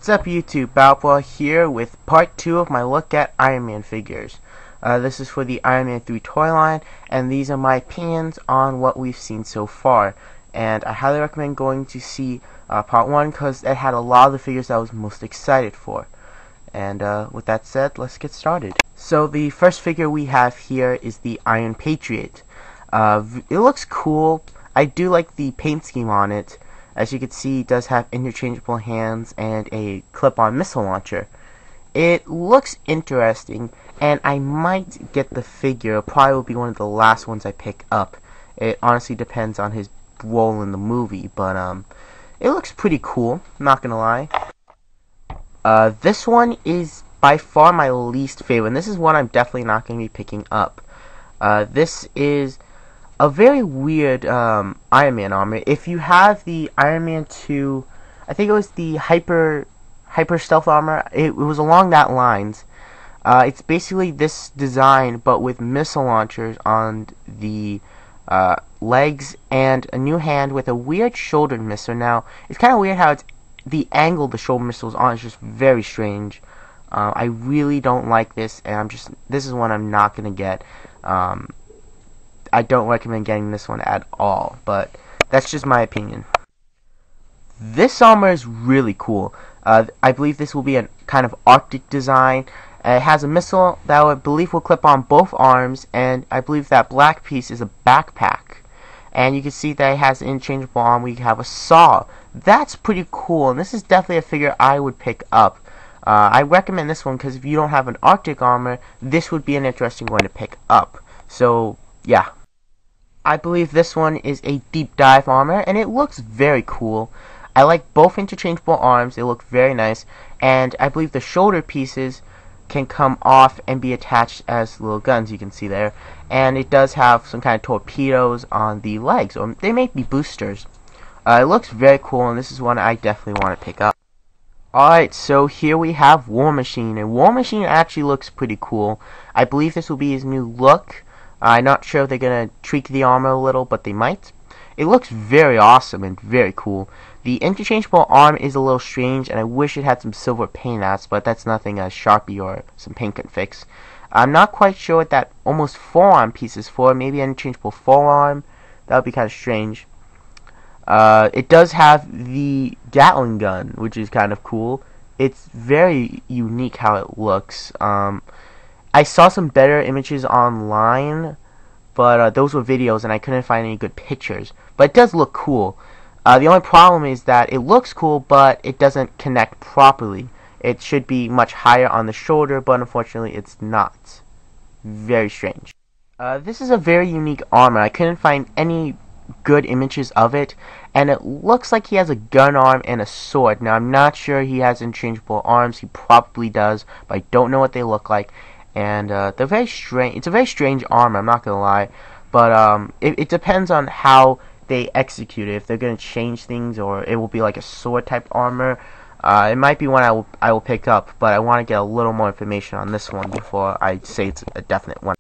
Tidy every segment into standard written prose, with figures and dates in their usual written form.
What's up YouTube, Balboa here with part 2 of my look at Iron Man figures. This is for the Iron Man 3 toy line, and these are my opinions on what we've seen so far. And I highly recommend going to see part 1 because it had a lot of the figures I was most excited for. And with that said, let's get started. So the first figure we have here is the Iron Patriot. It looks cool. I do like the paint scheme on it. As you can see, it does have interchangeable hands and a clip-on missile launcher. It looks interesting, and I might get the figure. It probably will be one of the last ones I pick up. It honestly depends on his role in the movie, but it looks pretty cool, not gonna lie. This one is by far my least favorite, and this is one I'm definitely not gonna be picking up. This is a very weird Iron Man armor. If you have the Iron Man 2, I think it was the hyper stealth armor, it was along that lines. It's basically this design, but with missile launchers on the legs and a new hand with a weird shoulder missile. Now, it's kind of weird how it's the angle the shoulder missile's on is just very strange. I really don't like this, and this is one I'm not gonna get. I don't recommend getting this one at all, but that's just my opinion. This armor is really cool. I believe this will be a kind of Arctic design. It has a missile that I believe will clip on both arms, and I believe that black piece is a backpack. And you can see that it has an interchangeable arm where you have a saw. That's pretty cool, and this is definitely a figure I would pick up. I recommend this one because if you don't have an Arctic armor, this would be an interesting one to pick up. So, yeah. I believe this one is a deep dive armor, and it looks very cool. I like both interchangeable arms, they look very nice, and I believe the shoulder pieces can come off and be attached as little guns, you can see there. And it does have some kind of torpedoes on the legs, or they may be boosters. It looks very cool, and this is one I definitely want to pick up. Alright, so here we have War Machine, and War Machine actually looks pretty cool. I believe this will be his new look. I'm not sure if they're going to tweak the armor a little, but they might. It looks very awesome and very cool. The interchangeable arm is a little strange, and I wish it had some silver paint apps, but that's nothing a Sharpie or some paint can fix. I'm not quite sure what that almost forearm piece is for. Maybe an interchangeable forearm. That would be kind of strange. It does have the Gatling gun, which is kind of cool. It's very unique how it looks. I saw some better images online, but those were videos and I couldn't find any good pictures. But it does look cool. The only problem is that it looks cool, but it doesn't connect properly. It should be much higher on the shoulder, but unfortunately it's not. Very strange. This is a very unique armor. I couldn't find any good images of it, and it looks like he has a gun arm and a sword. Now, I'm not sure he has interchangeable arms. He probably does, but I don't know what they look like. And they're very strange. It's a very strange armor, I'm not gonna lie, but it depends on how they execute it. If they're gonna change things, or it will be like a sword type armor. It might be one I will pick up, but I want to get a little more information on this one before I say it's a definite one.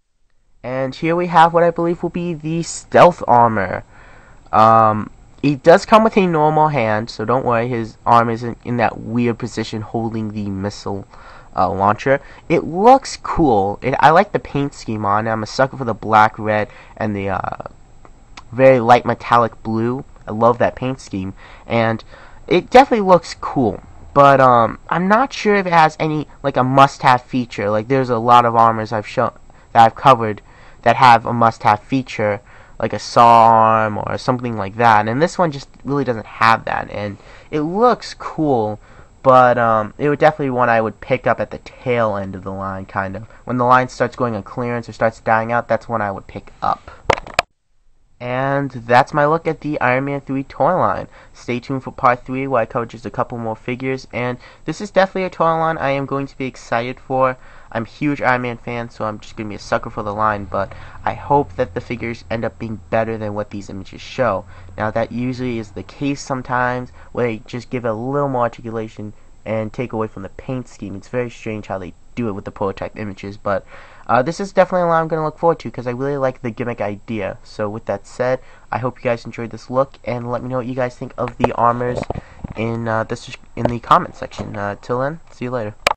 And here we have what I believe will be the stealth armor. It does come with a normal hand, so don't worry, his arm isn't in that weird position holding the missile launcher. It looks cool. I like the paint scheme on it. I'm a sucker for the black, red, and the very light metallic blue. I love that paint scheme, and it definitely looks cool. But I'm not sure if it has any like a must-have feature. Like there's a lot of armors that I've covered that have a must-have feature, like a saw arm or something like that. And this one just really doesn't have that, and it looks cool. But it would definitely be one I would pick up at the tail end of the line, kind of. When the line starts going on clearance or starts dying out, that's when I would pick up. And that's my look at the Iron Man 3 toy line. Stay tuned for part 3 where I cover just a couple more figures. And this is definitely a toy line I am going to be excited for. I'm a huge Iron Man fan, so I'm just going to be a sucker for the line, but I hope that the figures end up being better than what these images show. Now, that usually is the case sometimes, where they just give it a little more articulation and take away from the paint scheme. It's very strange how they do it with the prototype images, but this is definitely a line I'm going to look forward to because I really like the gimmick idea. So with that said, I hope you guys enjoyed this look, and let me know what you guys think of the armors, in the comment section. Till then, see you later.